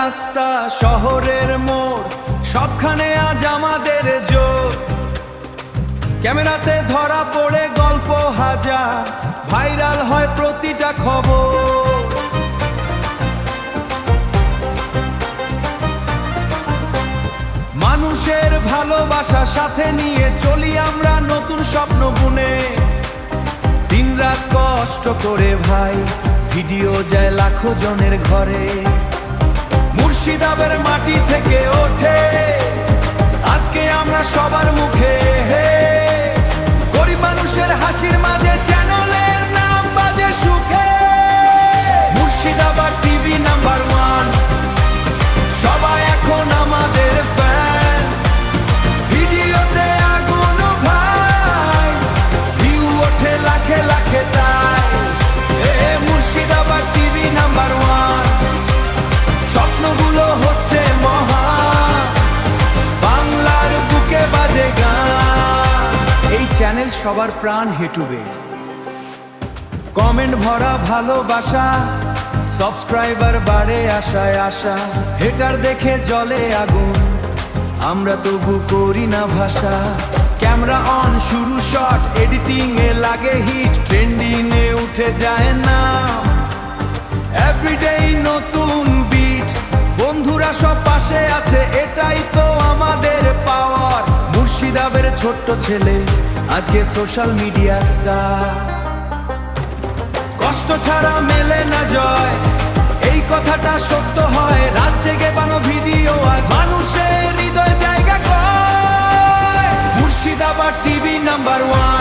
রাস্তা শহরের মোড় সবখানে আজ আমাদের জোর। ক্যামেরাতে ধরা পড়ে গল্প হাজার, ভাইরাল হয় প্রতিটা খবর। মানুষের ভালোবাসা সাথে নিয়ে চলি আমরা নতুন স্বপ্ন বুনে। দিনরাত কষ্ট করে ভাই ভিডিও যায় লাখো জনের ঘরে। মুর্শিদাবাদের মাটি থেকে ওঠে আজকে আমরা সবার মুখে। গরিব মানুষের হাসির মাঝে চ্যানেলের নাম বাজে সুখে। মুর্শিদাবাদ টিভি নাম্বার 1, সবাই এখন আমাদের ফ্যান। ভিডিওতে আগুন ভাই, ভিউ ওঠে লাখে লাখে তাই। মুর্শিদাবাদ টিভি নাম্বার 1, স্বপ্নগুলো হচ্ছে মহান, বাংলার বুকে বাজে গান। এই চ্যানেল সবার প্রাণ হেঁটুবে, কমেন্ট ভরা ভালোবাসা, সাবস্ক্রাইবার বাড়ে আশায় আশা। হেটার দেখে জ্বলে আগুন, আমরা তবু করি না ভাষা। ক্যামেরা অন, শুরু শট, এডিটিং এ লাগে হিট, ট্রেন্ডিং এ উঠে যায় না। এভরিডে নতুন বিট, বন্ধুরা সব পাশে আছে, এটাই তো আমাদের পাওয়ার। মুর্শিদাবাদের ছোট্ট ছেলে আজকে সোশ্যাল মিডিয়া স্টার। কষ্ট ছাড়া মেলে না জয়, এই কথাটা সত্য হয়। রাত জেগে বানো ভিডিও আজ মানুষের হৃদয় জায়গা কয়। Murshidabad TV number 1।